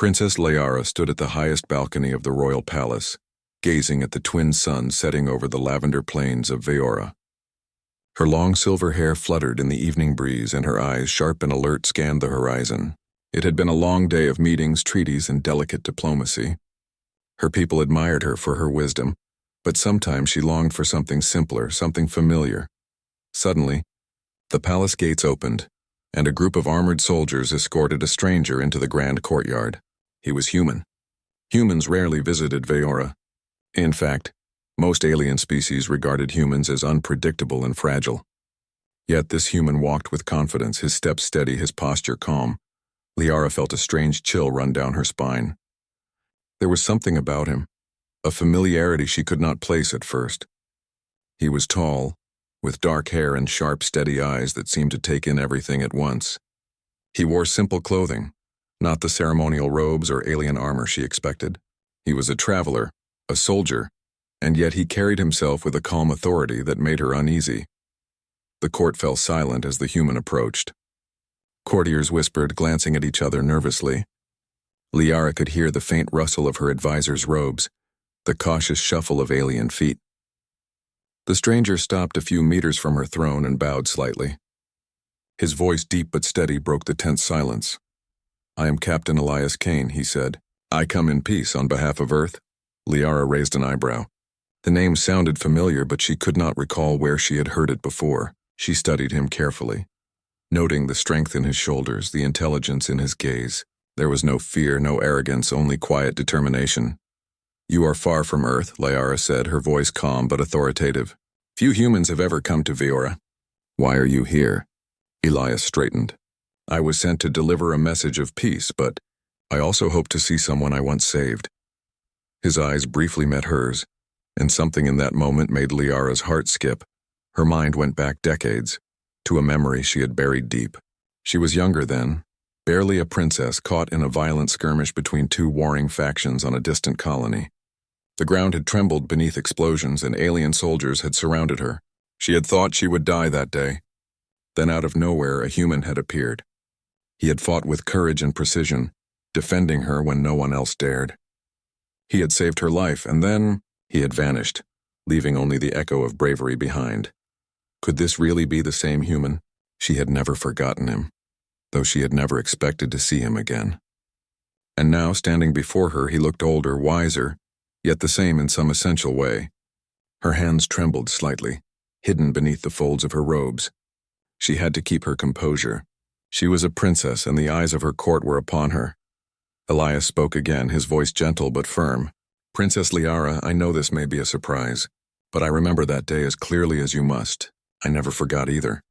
Princess Liara stood at the highest balcony of the royal palace, gazing at the twin suns setting over the lavender plains of Veora. Her long silver hair fluttered in the evening breeze, and her eyes, sharp and alert, scanned the horizon. It had been a long day of meetings, treaties, and delicate diplomacy. Her people admired her for her wisdom, but sometimes she longed for something simpler, something familiar. Suddenly, the palace gates opened, and a group of armored soldiers escorted a stranger into the grand courtyard. He was human. Humans rarely visited Veora. In fact, most alien species regarded humans as unpredictable and fragile. Yet this human walked with confidence, his steps steady, his posture calm. Liara felt a strange chill run down her spine. There was something about him, a familiarity she could not place at first. He was tall, with dark hair and sharp, steady eyes that seemed to take in everything at once. He wore simple clothing, not the ceremonial robes or alien armor she expected. He was a traveler, a soldier, and yet he carried himself with a calm authority that made her uneasy. The court fell silent as the human approached. Courtiers whispered, glancing at each other nervously. Liara could hear the faint rustle of her advisor's robes, the cautious shuffle of alien feet. The stranger stopped a few meters from her throne and bowed slightly. His voice, deep but steady, broke the tense silence. "I am Captain Elias Kane," he said. "I come in peace on behalf of Earth." Liara raised an eyebrow. The name sounded familiar, but she could not recall where she had heard it before. She studied him carefully, noting the strength in his shoulders, the intelligence in his gaze. There was no fear, no arrogance, only quiet determination. "You are far from Earth," Liara said, her voice calm but authoritative. "Few humans have ever come to Veora." "Why are you here?" Elias straightened. "I was sent to deliver a message of peace, but I also hope to see someone I once saved." His eyes briefly met hers, and something in that moment made Liara's heart skip. Her mind went back decades, to a memory she had buried deep. She was younger then, barely a princess, caught in a violent skirmish between two warring factions on a distant colony. The ground had trembled beneath explosions, and alien soldiers had surrounded her. She had thought she would die that day. Then out of nowhere, a human had appeared. He had fought with courage and precision, defending her when no one else dared. He had saved her life, and then he had vanished, leaving only the echo of bravery behind. Could this really be the same human? She had never forgotten him, though she had never expected to see him again. And now, standing before her, he looked older, wiser, yet the same in some essential way. Her hands trembled slightly, hidden beneath the folds of her robes. She had to keep her composure. She was a princess, and the eyes of her court were upon her. Elias spoke again, his voice gentle but firm. "Princess Liara, I know this may be a surprise, but I remember that day as clearly as you must. I never forgot either."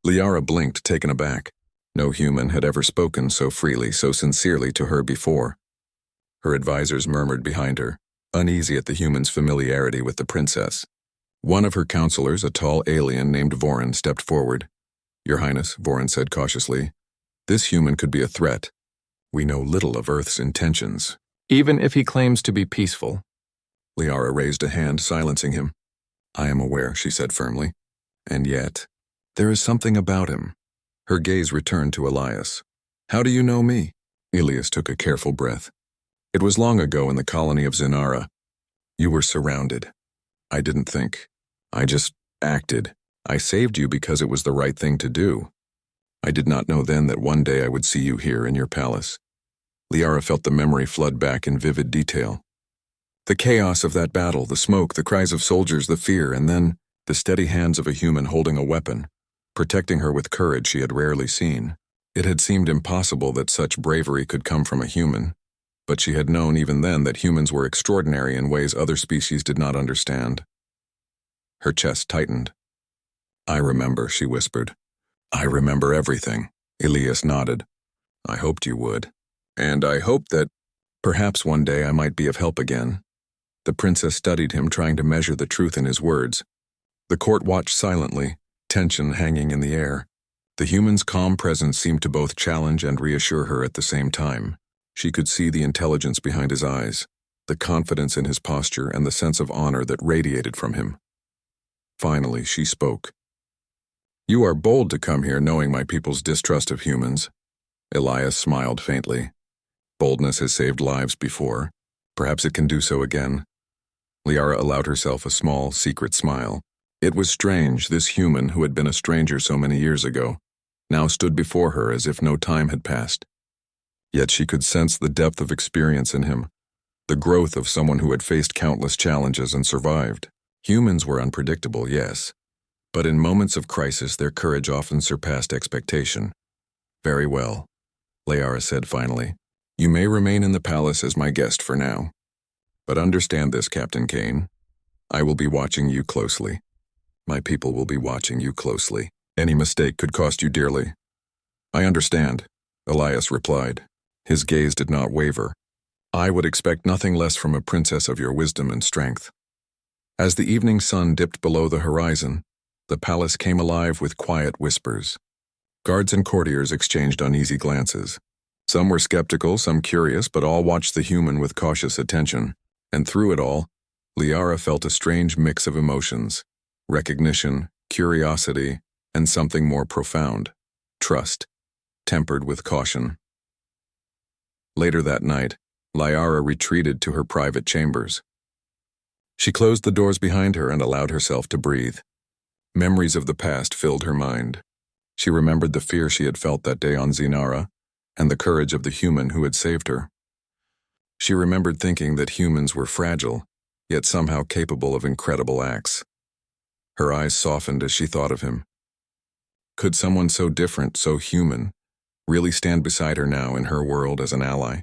Liara blinked, taken aback. No human had ever spoken so freely, so sincerely to her before. Her advisors murmured behind her, uneasy at the human's familiarity with the princess. One of her counselors, a tall alien named Voran, stepped forward. "Your Highness," Voran said cautiously, "this human could be a threat. We know little of Earth's intentions, even if he claims to be peaceful." Liara raised a hand, silencing him. "I am aware," she said firmly. "And yet, there is something about him." Her gaze returned to Elias. "How do you know me?" Elias took a careful breath. "It was long ago in the colony of Zinara. You were surrounded. I didn't think. I just acted. I saved you because it was the right thing to do. I did not know then that one day I would see you here in your palace." Liara felt the memory flood back in vivid detail. The chaos of that battle, the smoke, the cries of soldiers, the fear, and then the steady hands of a human holding a weapon, protecting her with courage she had rarely seen. It had seemed impossible that such bravery could come from a human, but she had known even then that humans were extraordinary in ways other species did not understand. Her chest tightened. "I remember," she whispered. "I remember everything." Elias nodded. "I hoped you would. And I hoped that perhaps one day I might be of help again." The princess studied him, trying to measure the truth in his words. The court watched silently, tension hanging in the air. The human's calm presence seemed to both challenge and reassure her at the same time. She could see the intelligence behind his eyes, the confidence in his posture, and the sense of honor that radiated from him. Finally, she spoke. "You are bold to come here knowing my people's distrust of humans." Elias smiled faintly. Boldness has saved lives before. Perhaps it can do so again. Liara allowed herself a small, secret smile. It was strange, this human who had been a stranger so many years ago, now stood before her as if no time had passed. Yet she could sense the depth of experience in him, the growth of someone who had faced countless challenges and survived. Humans were unpredictable, yes, but in moments of crisis their courage often surpassed expectation. Very well, Liara said finally. You may remain in the palace as my guest for now. But understand this, Captain Kane. I will be watching you closely. My people will be watching you closely. Any mistake could cost you dearly. I understand, Elias replied. His gaze did not waver. I would expect nothing less from a princess of your wisdom and strength. As the evening sun dipped below the horizon, the palace came alive with quiet whispers. Guards and courtiers exchanged uneasy glances. Some were skeptical, some curious, but all watched the human with cautious attention. And through it all, Liara felt a strange mix of emotions: recognition, curiosity, and something more profound: trust, tempered with caution. Later that night, Liara retreated to her private chambers. She closed the doors behind her and allowed herself to breathe. Memories of the past filled her mind. She remembered the fear she had felt that day on Zinara, and the courage of the human who had saved her. She remembered thinking that humans were fragile, yet somehow capable of incredible acts. Her eyes softened as she thought of him. Could someone so different, so human, really stand beside her now in her world as an ally?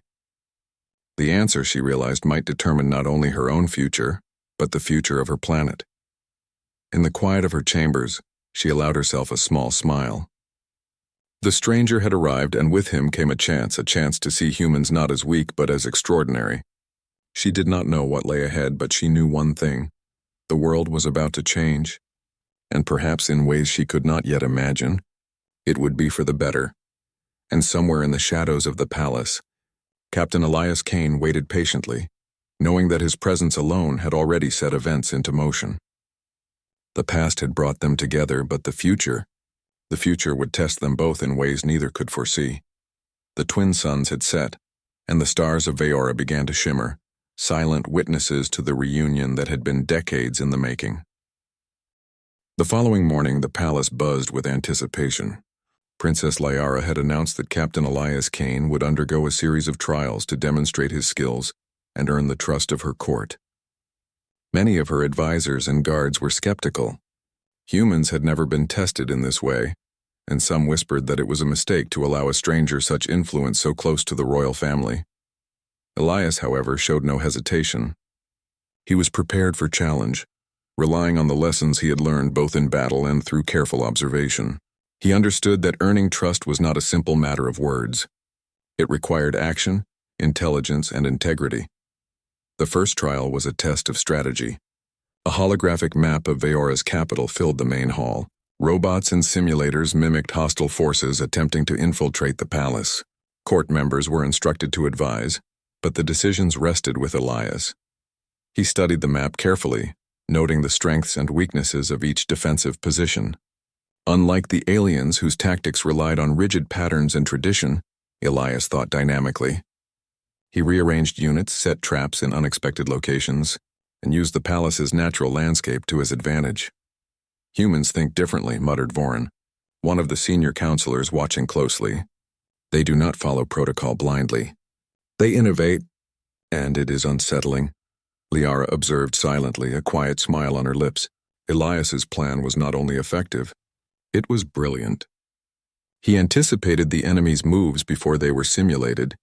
The answer, she realized, might determine not only her own future, but the future of her planet. In the quiet of her chambers, she allowed herself a small smile. The stranger had arrived, and with him came a chance to see humans not as weak but as extraordinary. She did not know what lay ahead, but she knew one thing: the world was about to change, and perhaps in ways she could not yet imagine. It would be for the better. And somewhere in the shadows of the palace, Captain Elias Kane waited patiently, knowing that his presence alone had already set events into motion. The past had brought them together, but the future would test them both in ways neither could foresee. The twin suns had set, and the stars of Veora began to shimmer, silent witnesses to the reunion that had been decades in the making. The following morning, the palace buzzed with anticipation. Princess Liara had announced that Captain Elias Kane would undergo a series of trials to demonstrate his skills and earn the trust of her court. Many of her advisors and guards were skeptical. Humans had never been tested in this way, and some whispered that it was a mistake to allow a stranger such influence so close to the royal family. Elias, however, showed no hesitation. He was prepared for challenge, relying on the lessons he had learned both in battle and through careful observation. He understood that earning trust was not a simple matter of words. It required action, intelligence, and integrity. The first trial was a test of strategy. A holographic map of Veora's capital filled the main hall. Robots and simulators mimicked hostile forces attempting to infiltrate the palace. Court members were instructed to advise, but the decisions rested with Elias. He studied the map carefully, noting the strengths and weaknesses of each defensive position. Unlike the aliens whose tactics relied on rigid patterns and tradition, Elias thought dynamically. He rearranged units, set traps in unexpected locations, and used the palace's natural landscape to his advantage. Humans think differently, muttered Vorin, one of the senior counselors watching closely. They do not follow protocol blindly. They innovate, and it is unsettling. Liara observed silently, a quiet smile on her lips. Elias's plan was not only effective, it was brilliant. He anticipated the enemy's moves before they were simulated,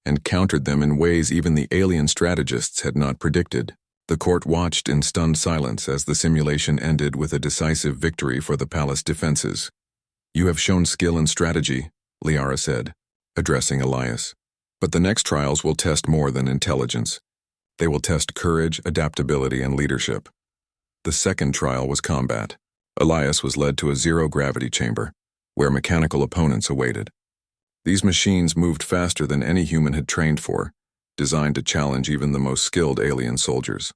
and countered them in ways even the alien strategists had not predicted. The court watched in stunned silence as the simulation ended with a decisive victory for the palace defenses. You have shown skill and strategy, Liara said, addressing Elias. But the next trials will test more than intelligence. They will test courage, adaptability, and leadership. The second trial was combat. Elias was led to a zero-gravity chamber, where mechanical opponents awaited. These machines moved faster than any human had trained for, designed to challenge even the most skilled alien soldiers.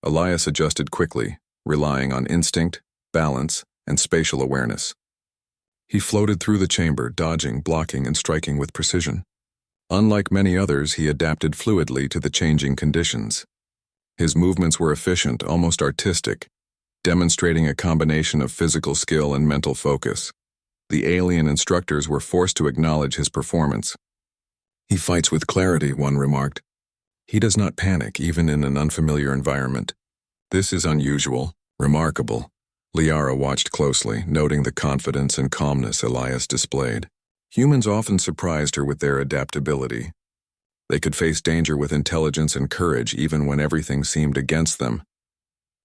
Elias adjusted quickly, relying on instinct, balance, and spatial awareness. He floated through the chamber, dodging, blocking, and striking with precision. Unlike many others, he adapted fluidly to the changing conditions. His movements were efficient, almost artistic, demonstrating a combination of physical skill and mental focus. The alien instructors were forced to acknowledge his performance. "He fights with clarity," one remarked. "He does not panic, even in an unfamiliar environment." "This is unusual, remarkable." Liara watched closely, noting the confidence and calmness Elias displayed. Humans often surprised her with their adaptability. They could face danger with intelligence and courage even when everything seemed against them.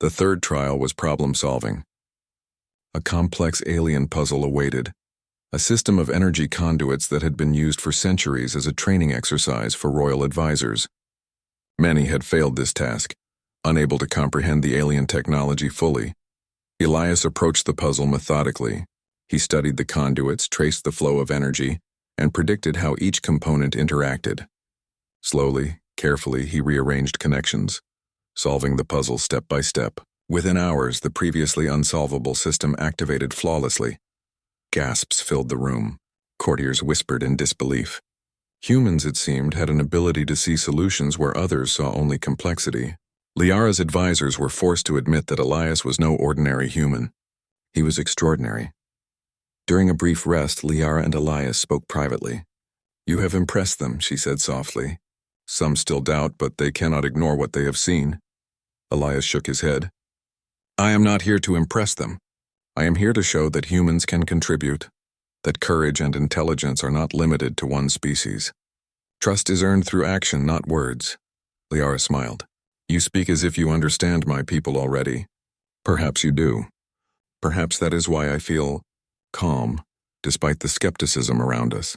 The third trial was problem-solving. A complex alien puzzle awaited, a system of energy conduits that had been used for centuries as a training exercise for royal advisors. Many had failed this task, unable to comprehend the alien technology fully. Elias approached the puzzle methodically. He studied the conduits, traced the flow of energy, and predicted how each component interacted. Slowly, carefully, he rearranged connections, solving the puzzle step by step. Within hours, the previously unsolvable system activated flawlessly. Gasps filled the room. Courtiers whispered in disbelief. Humans, it seemed, had an ability to see solutions where others saw only complexity. Liara's advisors were forced to admit that Elias was no ordinary human. He was extraordinary. During a brief rest, Liara and Elias spoke privately. "You have impressed them," she said softly. "Some still doubt, but they cannot ignore what they have seen." Elias shook his head. "I am not here to impress them. I am here to show that humans can contribute, that courage and intelligence are not limited to one species. Trust is earned through action, not words." Liara smiled. "You speak as if you understand my people already. Perhaps you do. Perhaps that is why I feel calm, despite the skepticism around us."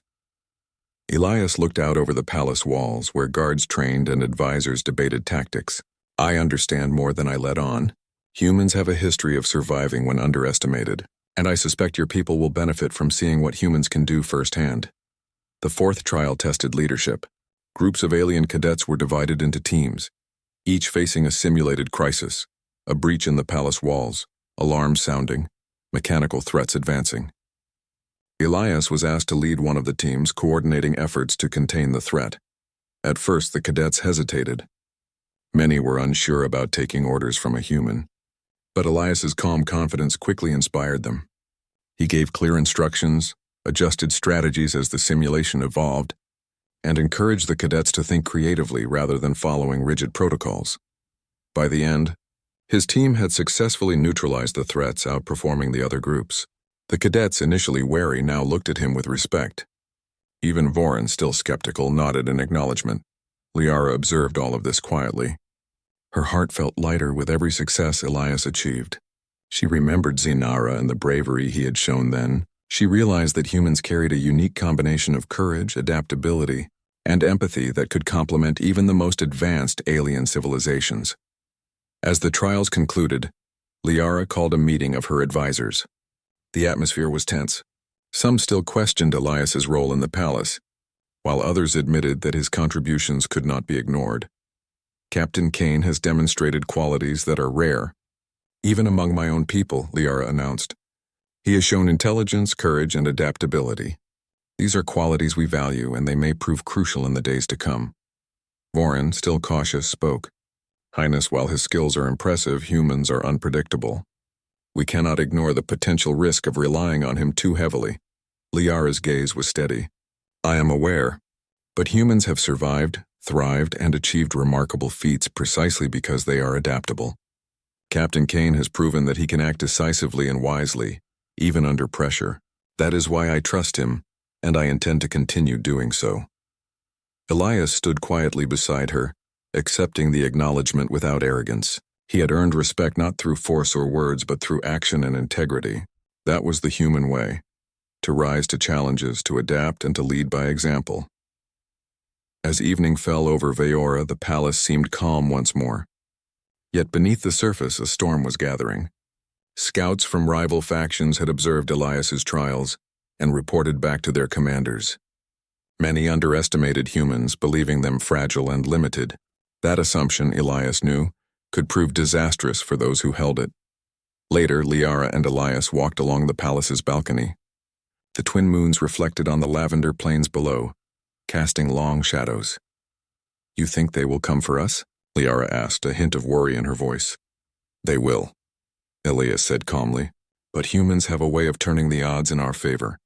Elias looked out over the palace walls, where guards trained and advisors debated tactics. "I understand more than I let on. Humans have a history of surviving when underestimated, and I suspect your people will benefit from seeing what humans can do firsthand." The fourth trial tested leadership. Groups of alien cadets were divided into teams, each facing a simulated crisis, a breach in the palace walls, alarms sounding, mechanical threats advancing. Elias was asked to lead one of the teams, coordinating efforts to contain the threat. At first, the cadets hesitated. Many were unsure about taking orders from a human. But Elias's calm confidence quickly inspired them. He gave clear instructions, adjusted strategies as the simulation evolved, and encouraged the cadets to think creatively rather than following rigid protocols. By the end, his team had successfully neutralized the threats, outperforming the other groups. The cadets, initially wary, now looked at him with respect. Even Voren, still skeptical, nodded in acknowledgement. Liara observed all of this quietly. Her heart felt lighter with every success Elias achieved. She remembered Zinara and the bravery he had shown then. She realized that humans carried a unique combination of courage, adaptability, and empathy that could complement even the most advanced alien civilizations. As the trials concluded, Liara called a meeting of her advisors. The atmosphere was tense. Some still questioned Elias's role in the palace, while others admitted that his contributions could not be ignored. "Captain Kane has demonstrated qualities that are rare, even among my own people," Liara announced. "He has shown intelligence, courage, and adaptability. These are qualities we value, and they may prove crucial in the days to come." Voren, still cautious, spoke. "Highness, while his skills are impressive, humans are unpredictable. We cannot ignore the potential risk of relying on him too heavily." Liara's gaze was steady. "I am aware, but humans have survived, thrived, and achieved remarkable feats precisely because they are adaptable. Captain Kane has proven that he can act decisively and wisely, even under pressure. That is why I trust him, and I intend to continue doing so." Elias stood quietly beside her, accepting the acknowledgement without arrogance. He had earned respect not through force or words, but through action and integrity. That was the human way, to rise to challenges, to adapt, and to lead by example. As evening fell over Veora, the palace seemed calm once more. Yet beneath the surface, a storm was gathering. Scouts from rival factions had observed Elias's trials and reported back to their commanders. Many underestimated humans, believing them fragile and limited. That assumption, Elias knew, could prove disastrous for those who held it. Later, Liara and Elias walked along the palace's balcony. The twin moons reflected on the lavender plains below, casting long shadows. "You think they will come for us?" Liara asked, a hint of worry in her voice. "They will," Elias said calmly, "but humans have a way of turning the odds in our favor.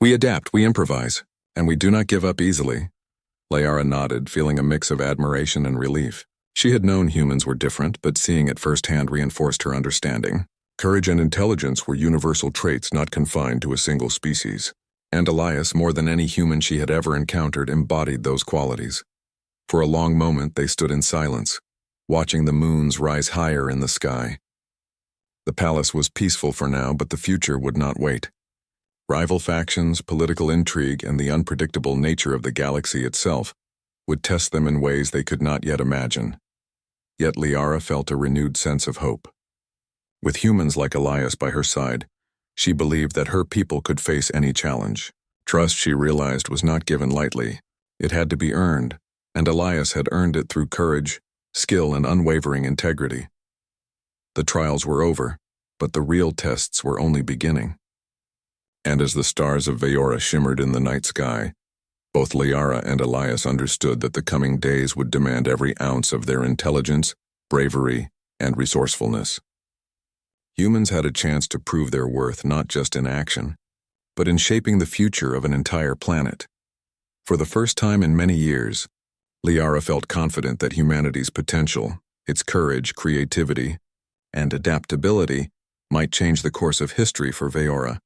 We adapt, we improvise, and we do not give up easily." Liara nodded, feeling a mix of admiration and relief. She had known humans were different, but seeing it firsthand reinforced her understanding. Courage and intelligence were universal traits not confined to a single species, and Elias, more than any human she had ever encountered, embodied those qualities. For a long moment they stood in silence, watching the moons rise higher in the sky. The palace was peaceful for now, but the future would not wait. Rival factions, political intrigue, and the unpredictable nature of the galaxy itself would test them in ways they could not yet imagine. Yet Liara felt a renewed sense of hope. With humans like Elias by her side, she believed that her people could face any challenge. Trust, she realized, was not given lightly. It had to be earned, and Elias had earned it through courage, skill, and unwavering integrity. The trials were over, but the real tests were only beginning. And as the stars of Veora shimmered in the night sky, both Liara and Elias understood that the coming days would demand every ounce of their intelligence, bravery, and resourcefulness. Humans had a chance to prove their worth not just in action, but in shaping the future of an entire planet. For the first time in many years, Liara felt confident that humanity's potential, its courage, creativity, and adaptability might change the course of history for Veora.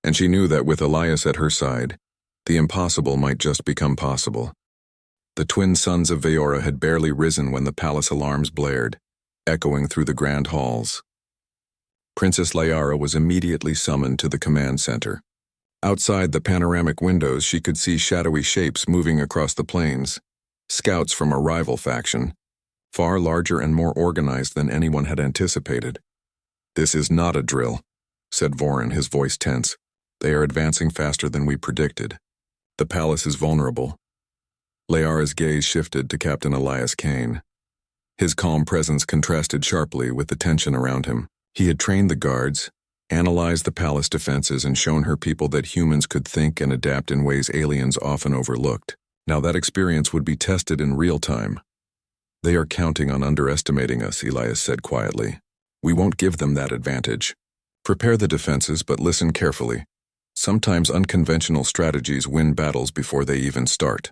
And she knew that with Elias at her side, the impossible might just become possible. The twin suns of Veora had barely risen when the palace alarms blared, echoing through the grand halls. Princess Liara was immediately summoned to the command center. Outside the panoramic windows, she could see shadowy shapes moving across the plains, scouts from a rival faction, far larger and more organized than anyone had anticipated. "This is not a drill," said Vorin, his voice tense. "They are advancing faster than we predicted. The palace is vulnerable." Liara's gaze shifted to Captain Elias Kane. His calm presence contrasted sharply with the tension around him. He had trained the guards, analyzed the palace defenses, and shown her people that humans could think and adapt in ways aliens often overlooked. Now that experience would be tested in real time. "They are counting on underestimating us," Elias said quietly. "We won't give them that advantage. Prepare the defenses, but listen carefully. Sometimes unconventional strategies win battles before they even start."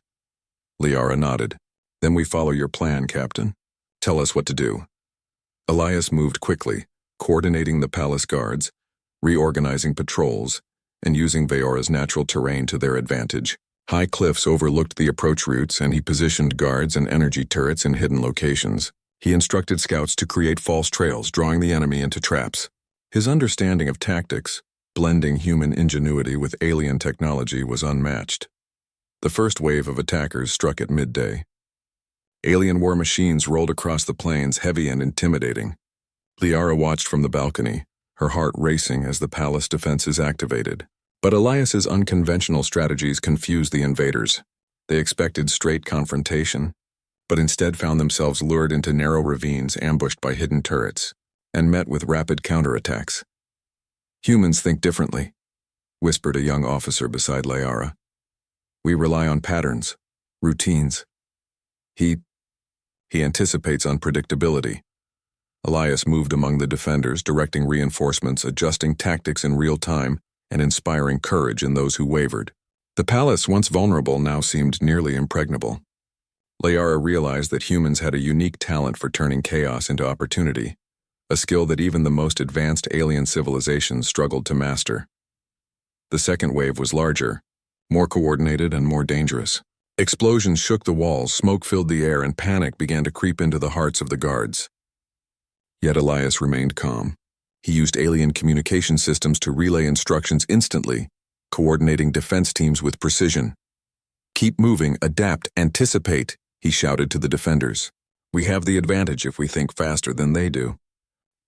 Liara nodded. "Then we follow your plan, Captain. Tell us what to do." Elias moved quickly, coordinating the palace guards, reorganizing patrols, and using Veora's natural terrain to their advantage. High cliffs overlooked the approach routes, and he positioned guards and energy turrets in hidden locations. He instructed scouts to create false trails, drawing the enemy into traps. His understanding of tactics, blending human ingenuity with alien technology, was unmatched. The first wave of attackers struck at midday. Alien war machines rolled across the plains, heavy and intimidating. Liara watched from the balcony, her heart racing as the palace defenses activated. But Elias's unconventional strategies confused the invaders. They expected straight confrontation, but instead found themselves lured into narrow ravines ambushed by hidden turrets, and met with rapid counterattacks. "Humans think differently," whispered a young officer beside Liara. "We rely on patterns, routines. He anticipates unpredictability." Elias moved among the defenders, directing reinforcements, adjusting tactics in real time, and inspiring courage in those who wavered. The palace, once vulnerable, now seemed nearly impregnable. Liara realized that humans had a unique talent for turning chaos into opportunity, a skill that even the most advanced alien civilizations struggled to master. The second wave was larger, more coordinated, and more dangerous. Explosions shook the walls, smoke filled the air, and panic began to creep into the hearts of the guards. Yet Elias remained calm. He used alien communication systems to relay instructions instantly, coordinating defense teams with precision. "Keep moving, adapt, anticipate," he shouted to the defenders. "We have the advantage if we think faster than they do."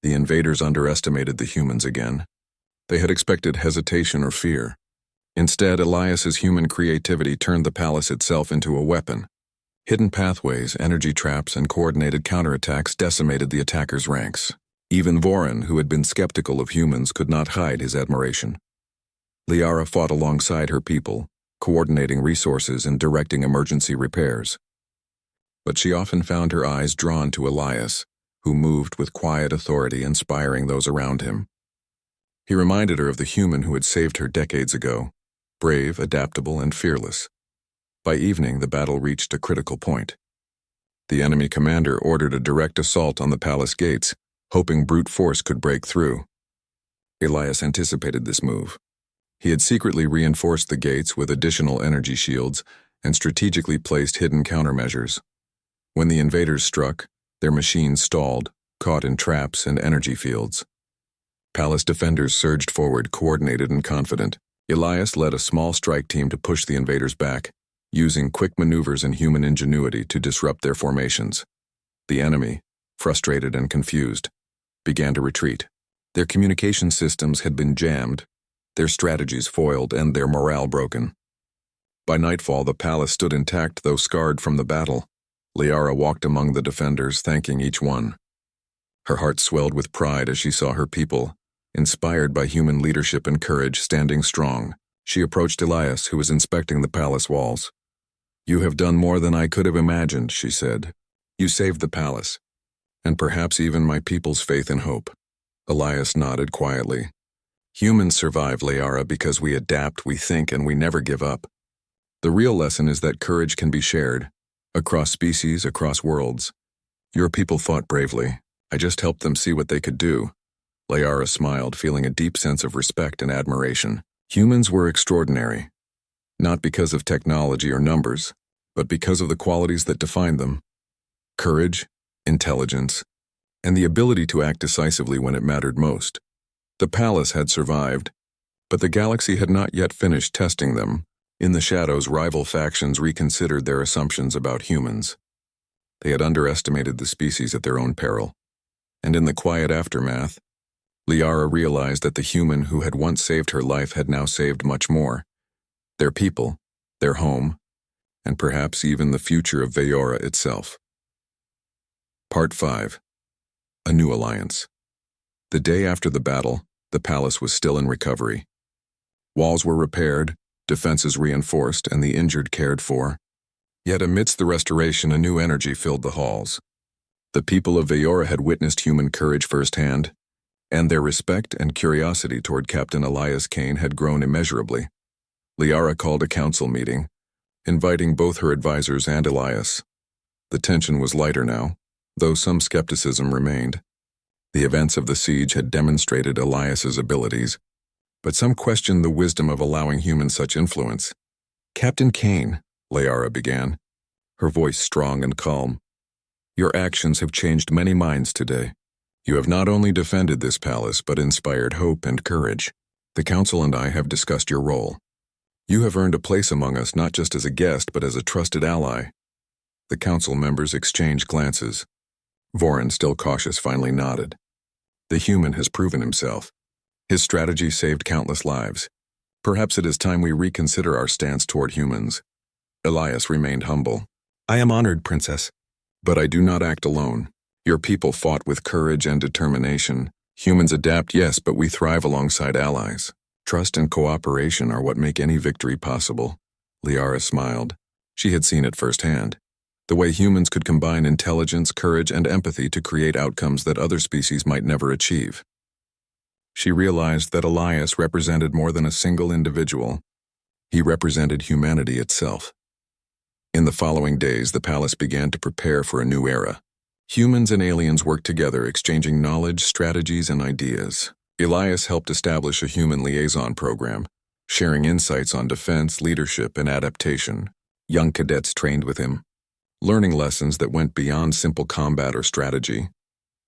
The invaders underestimated the humans again. They had expected hesitation or fear. Instead, Elias's human creativity turned the palace itself into a weapon. Hidden pathways, energy traps, and coordinated counterattacks decimated the attackers' ranks. Even Vorin, who had been skeptical of humans, could not hide his admiration. Liara fought alongside her people, coordinating resources and directing emergency repairs. But she often found her eyes drawn to Elias, who moved with quiet authority, inspiring those around him. He reminded her of the human who had saved her decades ago, brave, adaptable, and fearless. By evening, the battle reached a critical point. The enemy commander ordered a direct assault on the palace gates, hoping brute force could break through. Elias anticipated this move. He had secretly reinforced the gates with additional energy shields and strategically placed hidden countermeasures. When the invaders struck, their machines stalled, caught in traps and energy fields. Palace defenders surged forward, coordinated and confident. Elias led a small strike team to push the invaders back, using quick maneuvers and human ingenuity to disrupt their formations. The enemy, frustrated and confused, began to retreat. Their communication systems had been jammed, their strategies foiled, and their morale broken. By nightfall, the palace stood intact, though scarred from the battle. Liara walked among the defenders, thanking each one. Her heart swelled with pride as she saw her people, inspired by human leadership and courage, standing strong. She approached Elias, who was inspecting the palace walls. "You have done more than I could have imagined," she said. "You saved the palace, and perhaps even my people's faith and hope." Elias nodded quietly. "Humans survive, Liara, because we adapt, we think, and we never give up. The real lesson is that courage can be shared, across species, across worlds. Your people fought bravely. I just helped them see what they could do." Liara smiled, feeling a deep sense of respect and admiration. Humans were extraordinary, not because of technology or numbers, but because of the qualities that defined them: courage, intelligence, and the ability to act decisively when it mattered most. The palace had survived, but the galaxy had not yet finished testing them. In the shadows, rival factions reconsidered their assumptions about humans. They had underestimated the species at their own peril. And in the quiet aftermath, Liara realized that the human who had once saved her life had now saved much more: their people, their home, and perhaps even the future of Veora itself. Part 5. A New Alliance. The day after the battle, the palace was still in recovery. Walls were repaired, defenses reinforced, and the injured cared for. Yet amidst the restoration, a new energy filled the halls. The people of Veora had witnessed human courage firsthand, and their respect and curiosity toward Captain Elias Kane had grown immeasurably. Liara called a council meeting, inviting both her advisors and Elias. The tension was lighter now, though some skepticism remained. The events of the siege had demonstrated Elias's abilities, but some questioned the wisdom of allowing humans such influence. "Captain Kane," Liara began, her voice strong and calm, "your actions have changed many minds today. You have not only defended this palace, but inspired hope and courage. The council and I have discussed your role. You have earned a place among us, not just as a guest, but as a trusted ally." The council members exchanged glances. Vorin, still cautious, finally nodded. "The human has proven himself. His strategy saved countless lives. Perhaps it is time we reconsider our stance toward humans." Elias remained humble. "I am honored, Princess. But I do not act alone. Your people fought with courage and determination. Humans adapt, yes, but we thrive alongside allies. Trust and cooperation are what make any victory possible." Liara smiled. She had seen it firsthand. The way humans could combine intelligence, courage, and empathy to create outcomes that other species might never achieve. She realized that Elias represented more than a single individual. He represented humanity itself. In the following days, the palace began to prepare for a new era. Humans and aliens worked together, exchanging knowledge, strategies, and ideas. Elias helped establish a human liaison program, sharing insights on defense, leadership, and adaptation. Young cadets trained with him, learning lessons that went beyond simple combat or strategy.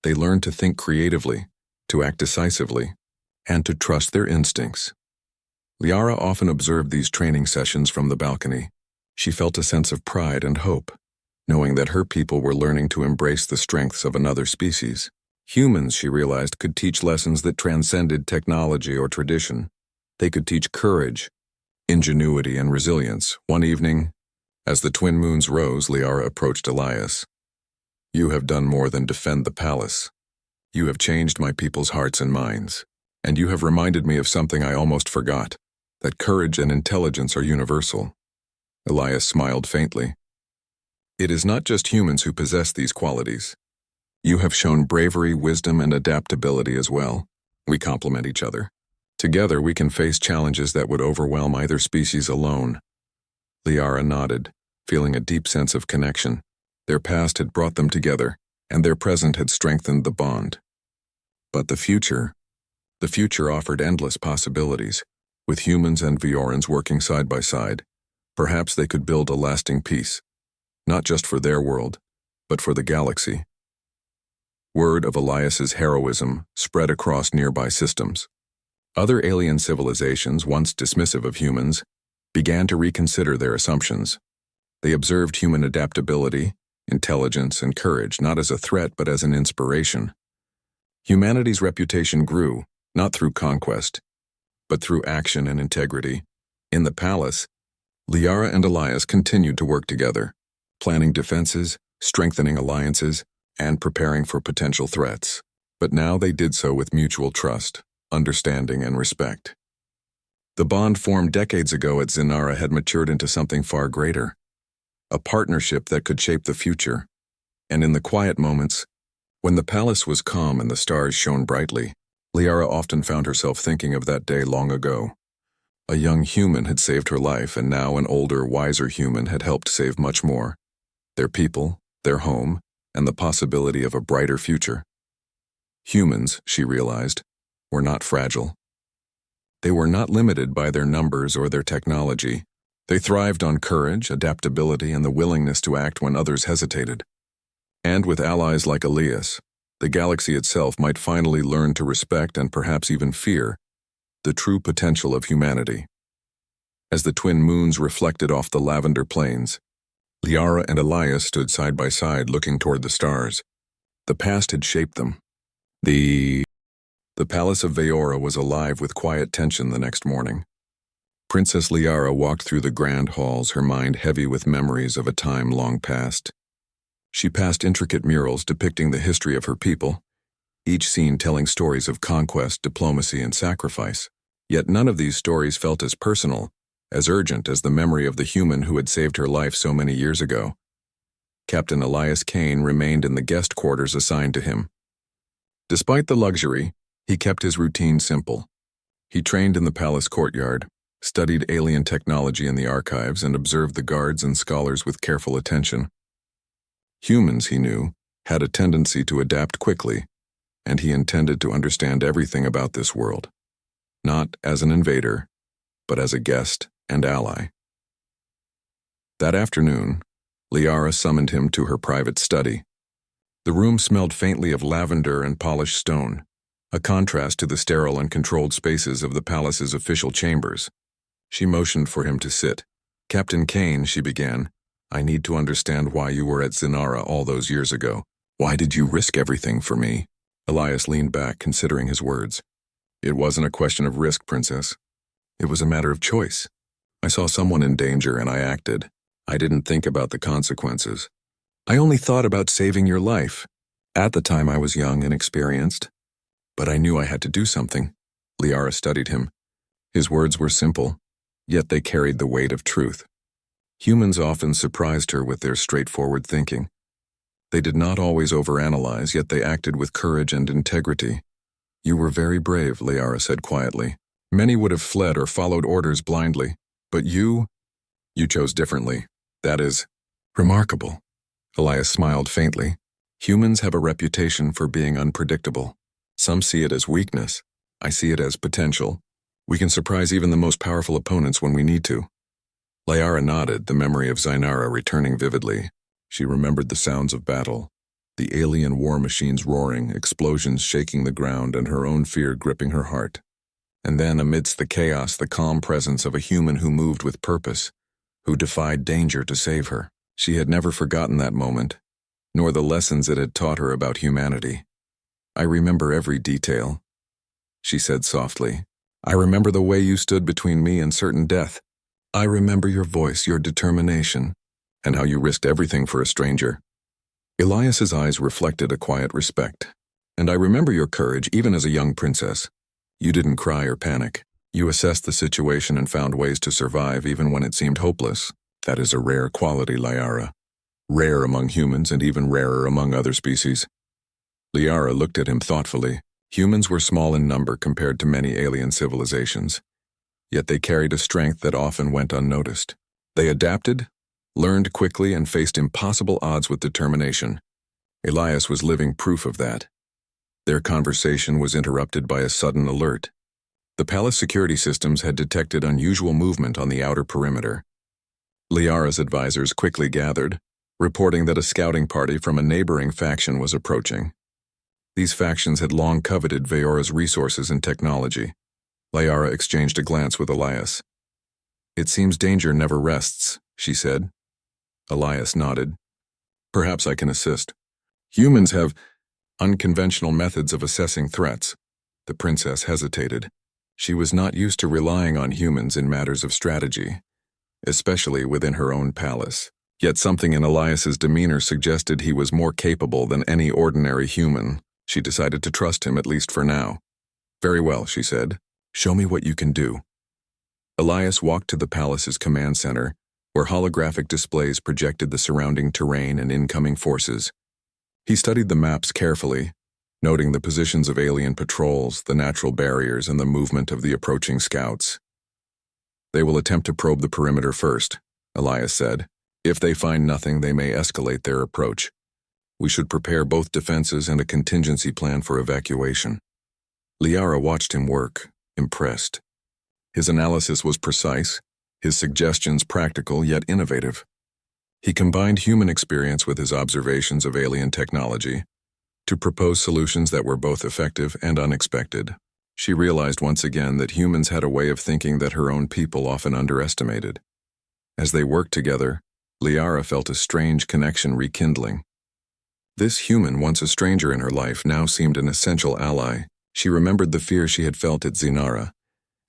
They learned to think creatively, to act decisively, and to trust their instincts. Liara often observed these training sessions from the balcony. She felt a sense of pride and hope, knowing that her people were learning to embrace the strengths of another species. Humans, she realized, could teach lessons that transcended technology or tradition. They could teach courage, ingenuity, and resilience. One evening, as the twin moons rose, Liara approached Elias. "You have done more than defend the palace. You have changed my people's hearts and minds, and you have reminded me of something I almost forgot. that courage and intelligence are universal. Elias smiled faintly. It is not just humans who possess these qualities. You have shown bravery, wisdom, and adaptability as well. We complement each other. Together we can face challenges that would overwhelm either species alone. Liara nodded, feeling a deep sense of connection. Their past had brought them together, and their present had strengthened the bond. But the future offered endless possibilities. With humans and Viorans working side by side, perhaps they could build a lasting peace, not just for their world, but for the galaxy. Word of Elias's heroism spread across nearby systems. Other alien civilizations, once dismissive of humans, began to reconsider their assumptions. They observed human adaptability, intelligence, and courage not as a threat but as an inspiration. Humanity's reputation grew, not through conquest, but through action and integrity. In the palace, Liara and Elias continued to work together, planning defenses, strengthening alliances, and preparing for potential threats. But now they did so with mutual trust, understanding, and respect. The bond formed decades ago at Zinara had matured into something far greater, a partnership that could shape the future. And in the quiet moments, when the palace was calm and the stars shone brightly, Liara often found herself thinking of that day long ago. A young human had saved her life, and now an older, wiser human had helped save much more. Their people, their home, and the possibility of a brighter future. Humans, she realized, were not fragile. They were not limited by their numbers or their technology. They thrived on courage, adaptability, and the willingness to act when others hesitated. And with allies like Elias, the galaxy itself might finally learn to respect and perhaps even fear the true potential of humanity. As the twin moons reflected off the lavender plains, Liara and Elias stood side by side looking toward the stars. The past had shaped them. The palace of Veora was alive with quiet tension the next morning. Princess Liara walked through the grand halls, her mind heavy with memories of a time long past. She passed intricate murals depicting the history of her people, each scene telling stories of conquest, diplomacy, and sacrifice. Yet none of these stories felt as personal, as urgent as the memory of the human who had saved her life so many years ago. Captain Elias Kane remained in the guest quarters assigned to him. Despite the luxury, he kept his routine simple. He trained in the palace courtyard, studied alien technology in the archives, and observed the guards and scholars with careful attention. Humans, he knew, had a tendency to adapt quickly, and he intended to understand everything about this world, not as an invader, but as a guest and ally. That afternoon, Liara summoned him to her private study. The room smelled faintly of lavender and polished stone, a contrast to the sterile and controlled spaces of the palace's official chambers. She motioned for him to sit. "Captain Kane," she began, "I need to understand why you were at Zinara all those years ago. Why did you risk everything for me?" Elias leaned back, considering his words. "It wasn't a question of risk, Princess. It was a matter of choice. I saw someone in danger and I acted. I didn't think about the consequences. I only thought about saving your life. At the time I was young and experienced. But I knew I had to do something." Liara studied him. His words were simple, yet they carried the weight of truth. Humans often surprised her with their straightforward thinking. They did not always overanalyze, yet they acted with courage and integrity. "You were very brave," Liara said quietly. "Many would have fled or followed orders blindly, but you chose differently. That is remarkable." Elias smiled faintly. "Humans have a reputation for being unpredictable. Some see it as weakness. I see it as potential. We can surprise even the most powerful opponents when we need to." Liara nodded, the memory of Zinara returning vividly. She remembered the sounds of battle, the alien war machines roaring, explosions shaking the ground, and her own fear gripping her heart. And then, amidst the chaos, the calm presence of a human who moved with purpose, who defied danger to save her. She had never forgotten that moment, nor the lessons it had taught her about humanity. "I remember every detail," she said softly. "I remember the way you stood between me and certain death. I remember your voice, your determination, and how you risked everything for a stranger." Elias's eyes reflected a quiet respect. "And I remember your courage even as a young princess. You didn't cry or panic. You assessed the situation and found ways to survive even when it seemed hopeless. That is a rare quality, Liara. Rare among humans and even rarer among other species. Liara looked at him thoughtfully. Humans were small in number compared to many alien civilizations, yet they carried a strength that often went unnoticed. They adapted, learned quickly, and faced impossible odds with determination. Elias was living proof of that. Their conversation was interrupted by a sudden alert. The palace security systems had detected unusual movement on the outer perimeter. Liara's advisors quickly gathered, reporting that a scouting party from a neighboring faction was approaching. These factions had long coveted Veora's resources and technology. Liara exchanged a glance with Elias. "It seems danger never rests," she said. Elias nodded. "Perhaps I can assist. Humans have unconventional methods of assessing threats." The princess hesitated. She was not used to relying on humans in matters of strategy, especially within her own palace. Yet something in Elias's demeanor suggested he was more capable than any ordinary human. She decided to trust him, at least for now. "Very well," she said. "Show me what you can do." Elias walked to the palace's command center, where holographic displays projected the surrounding terrain and incoming forces. He studied the maps carefully, noting the positions of alien patrols, the natural barriers, and the movement of the approaching scouts. "They will attempt to probe the perimeter first," Elias said. "If they find nothing, they may escalate their approach. We should prepare both defenses and a contingency plan for evacuation." Liara watched him work, impressed. His analysis was precise, his suggestions practical yet innovative. He combined human experience with his observations of alien technology to propose solutions that were both effective and unexpected. She realized once again that humans had a way of thinking that her own people often underestimated. As they worked together, Liara felt a strange connection rekindling. This human, once a stranger in her life, now seemed an essential ally. She remembered the fear she had felt at Zinara,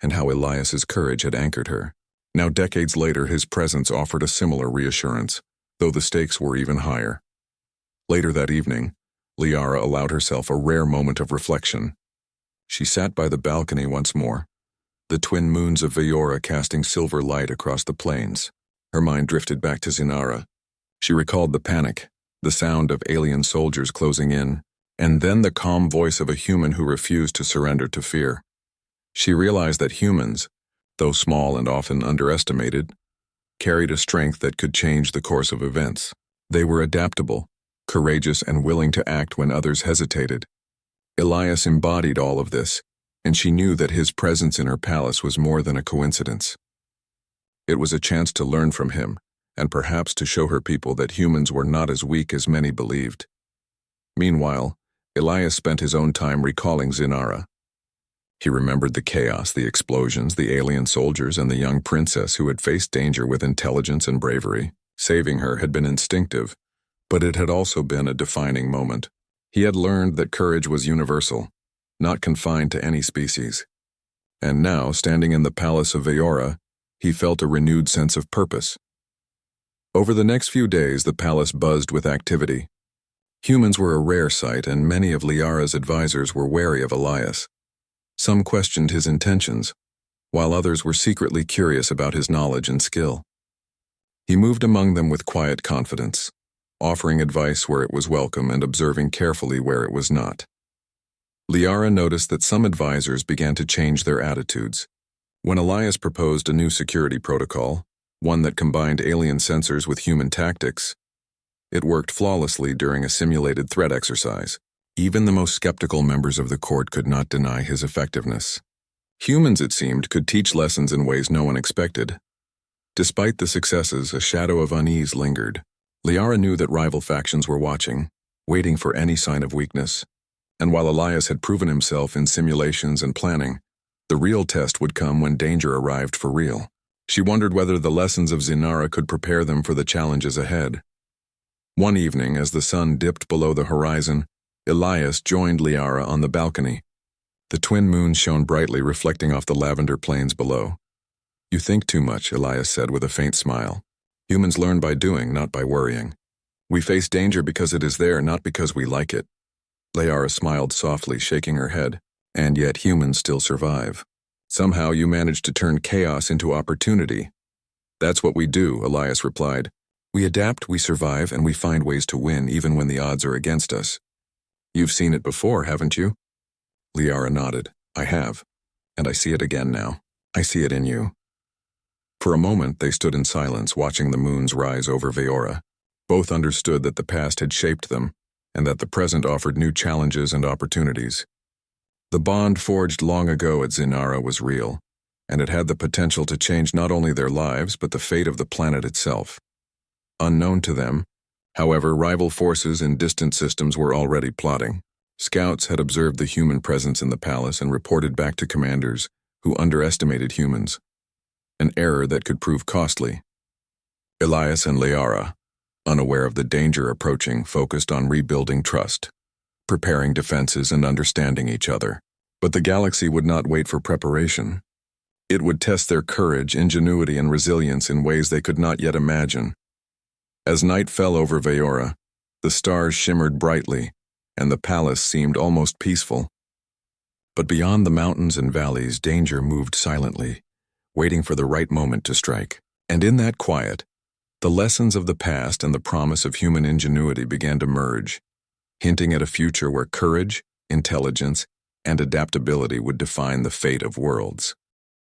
and how Elias's courage had anchored her. Now, decades later, his presence offered a similar reassurance, though the stakes were even higher. Later that evening, Liara allowed herself a rare moment of reflection. She sat by the balcony once more, the twin moons of Veora casting silver light across the plains. Her mind drifted back to Zinara. She recalled the panic, the sound of alien soldiers closing in, and then the calm voice of a human who refused to surrender to fear. She realized that humans, though small and often underestimated, carried a strength that could change the course of events. They were adaptable, courageous, and willing to act when others hesitated. Elias embodied all of this, and she knew that his presence in her palace was more than a coincidence. It was a chance to learn from him, and perhaps to show her people that humans were not as weak as many believed. Meanwhile, Elias spent his own time recalling Zinara. He remembered the chaos, the explosions, the alien soldiers, and the young princess who had faced danger with intelligence and bravery. Saving her had been instinctive, but it had also been a defining moment. He had learned that courage was universal, not confined to any species. And now, standing in the palace of Veora, he felt a renewed sense of purpose. Over the next few days, the palace buzzed with activity. Humans were a rare sight, and many of Liara's advisors were wary of Elias. Some questioned his intentions, while others were secretly curious about his knowledge and skill. He moved among them with quiet confidence, offering advice where it was welcome and observing carefully where it was not. Liara noticed that some advisors began to change their attitudes. When Elias proposed a new security protocol, one that combined alien sensors with human tactics, it worked flawlessly during a simulated threat exercise. Even the most skeptical members of the court could not deny his effectiveness. Humans, it seemed, could teach lessons in ways no one expected. Despite the successes, a shadow of unease lingered. Liara knew that rival factions were watching, waiting for any sign of weakness. And while Elias had proven himself in simulations and planning, the real test would come when danger arrived for real. She wondered whether the lessons of Zinara could prepare them for the challenges ahead. One evening, as the sun dipped below the horizon, Elias joined Liara on the balcony. The twin moons shone brightly, reflecting off the lavender plains below. "You think too much," Elias said with a faint smile. "Humans learn by doing, not by worrying. We face danger because it is there, not because we like it." Liara smiled softly, shaking her head. "And yet humans still survive. Somehow you managed to turn chaos into opportunity. That's what we do, Elias replied. We adapt, we survive, and we find ways to win even when the odds are against us. You've seen it before, haven't you? Liara nodded. I have. And I see it again now. I see it in you. For a moment, they stood in silence, watching the moons rise over Veora. Both understood that the past had shaped them, and that the present offered new challenges and opportunities. The bond forged long ago at Zinara was real, and it had the potential to change not only their lives, but the fate of the planet itself. Unknown to them, however, rival forces in distant systems were already plotting. Scouts had observed the human presence in the palace and reported back to commanders who underestimated humans, an error that could prove costly. Elias and Liara, unaware of the danger approaching, focused on rebuilding trust, preparing defenses and understanding each other. But the galaxy would not wait for preparation. It would test their courage, ingenuity, and resilience in ways they could not yet imagine. As night fell over Veora, the stars shimmered brightly, and the palace seemed almost peaceful. But beyond the mountains and valleys, danger moved silently, waiting for the right moment to strike. And in that quiet, the lessons of the past and the promise of human ingenuity began to merge, hinting at a future where courage, intelligence, and adaptability would define the fate of worlds.